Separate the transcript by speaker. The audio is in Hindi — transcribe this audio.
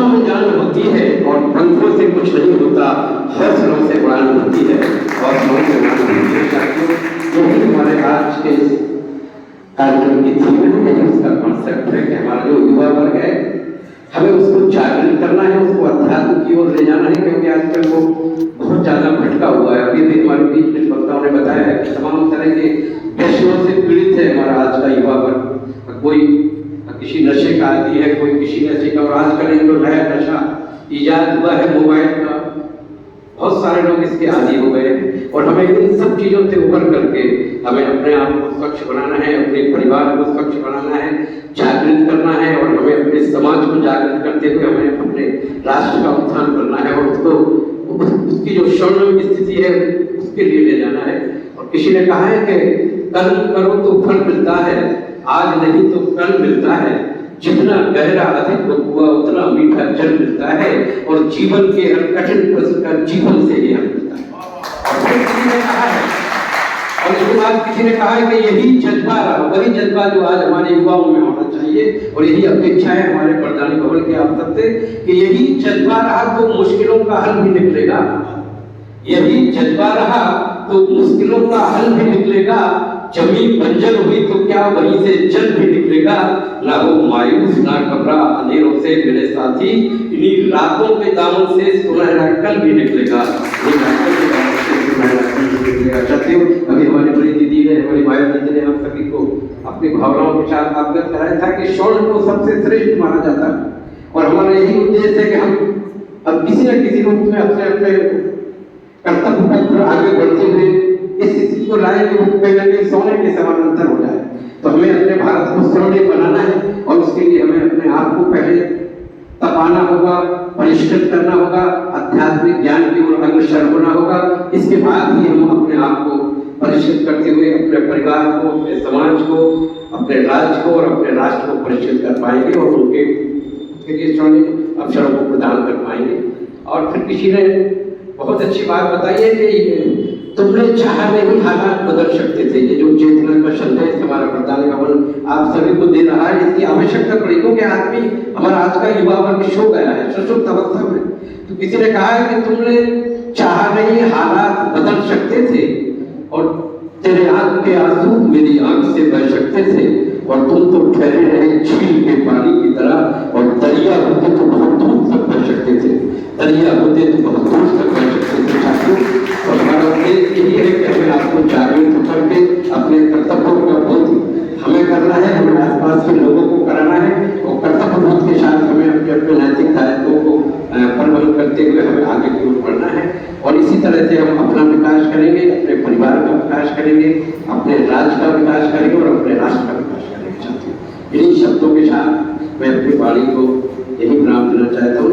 Speaker 1: कदमों में जान होती है और पंखों से कुछ नहीं होता, हौसलों से उड़ान होती है और हौसलों से उड़ान होती है। साथियों, यही हमारे आज के कार्यक्रम की थीम है, यही उसका कॉन्सेप्ट है कि हमारा जो युवा वर्ग है हमें उसको जागृत करना है, उसको अध्यात्म की ओर ले जाना है, क्योंकि आजकल वो बहुत ज्यादा भटका हुआ है। अभी भी हमारे बीच कुछ वक्ताओं ने बताया है कि तमाम तरह के व्यसनों से पीड़ित है हमारा आज का युवा वर्ग। कोई किसी नशे का आदी है, कोई किसी नशे का, और आजकल एक जो नया नशा इजाद हुआ है मोबाइल का, बहुत सारे लोग इसके आदी हो गए हैं। और हमें इन सब चीजों से उबर करके हमें अपने आप को स्वच्छ बनाना है, अपने परिवार को स्वच्छ बनाना है, जागृत करना है, और हमें अपने समाज को जागृत करते हुए हमें अपने राष्ट्र का उत्थान करना है और उसको उसकी जो स्वर्णिम स्थिति है उसके लिए ले जाना है। और किसी ने कहा है कि कर्म करो तो फल मिलता है, आज नहीं तो कल मिलता है, जितना गहरा अधिक हुआ उतना मीठा जल मिलता है, और जीवन के हर कठिन प्रश्न का जीवन से ही हल मिलता है। और किसी ने कहा है, और इसके बाद किसी ने कहा है कि यही जज्बा रहा, वही जज्बा जो आज हमारे युवाओं में होना चाहिए, और यही अपेक्षा है हमारे प्रधानी भवन के आप सबसे कि यही जज्बा रहा तो मुश्किलों का हल भी निकलेगा, यही जज्बा रहा तो मुश्किलों का हल भी निकलेगा। जमीन बंजर हुई तो क्या वहीं से जल भी निकलेगा, ना हो मायूस ना घबरा अंधेरों से मेरे साथी, इन्हीं रातों के दामन से सुनहरा कल भी निकलेगा। साथियों, अभी हमारी बड़ी दीदी ने, हमारी माया दीदी ने हम सभी को अपनी भावनाओं के साथ अवगत कराया था कि स्वर्ण को सबसे श्रेष्ठ माना जाता है, और हमारा यही उद्देश्य है कि हम अब किसी न किसी रूप में अपने अपने कर्तव्य पर आगे बढ़ते हुए इस स्थिति को लाए कि वो कहीं ना कहीं सोने के समानांतर हो जाए। तो हमें अपने भारत को स्वर्णिम बनाना है, और उसके लिए हमें अपने आप को पहले तपाना होगा, परिष्कृत करना होगा, आध्यात्मिक ज्ञान की ओर अग्रसर होना होगा। इसके बाद ही हम अपने आप को परिष्कृत करते हुए अपने परिवार को, अपने समाज को, अपने राज्य को और अपने राष्ट्र को परिष्कृत कर पाएंगे, और उनके लिए स्वर्णिम अवसरों को प्रदान कर पाएंगे। और फिर किसी ने बहुत अच्छी बात बताई है कि तुमने चाहा नहीं हालात बदल सकते थे। ये जो चेतना का संदेश हमारा प्रधान भवन आप सभी को दे रहा है, इसकी आवश्यकता पड़ी, क्योंकि आदमी हमारा आज का युवा वर्ग सो गया है सुषुप्त अवस्था में। तो किसी ने कहा है कि तुमने चाहा नहीं हालात बदल सकते थे, और तेरे आंख के आंसू मेरी आंख से बह सकते थे, और तुम तो ठहरे रहे झील के पानी की तरह, और दरिया होते तो बहुत दूर तक बह सकते थे, दरिया होते तो बहुत दूर तक बह सकते थे। साथियों, और हमारा उद्देश्य यही है कि हमें आपको जागृत करके अपने कर्तव्यों का बोध हमें करना है, हमें आसपास के लोगों को कराना है, और कर्तव्य बोध के साथ हमें अपने अपने नैतिक दायित्वों को परिवहन करते हुए हमें आगे की ओर बढ़ना है। और इसी तरह से हम अपना विकास करेंगे, अपने परिवार का विकास करेंगे, अपने राज्य का विकास करेंगे और अपने राष्ट्र का विकास करेंगे। साथियों, इन्हीं शब्दों के साथ मैं अपनी वाणी को यही विराम देना चाहता हूँ।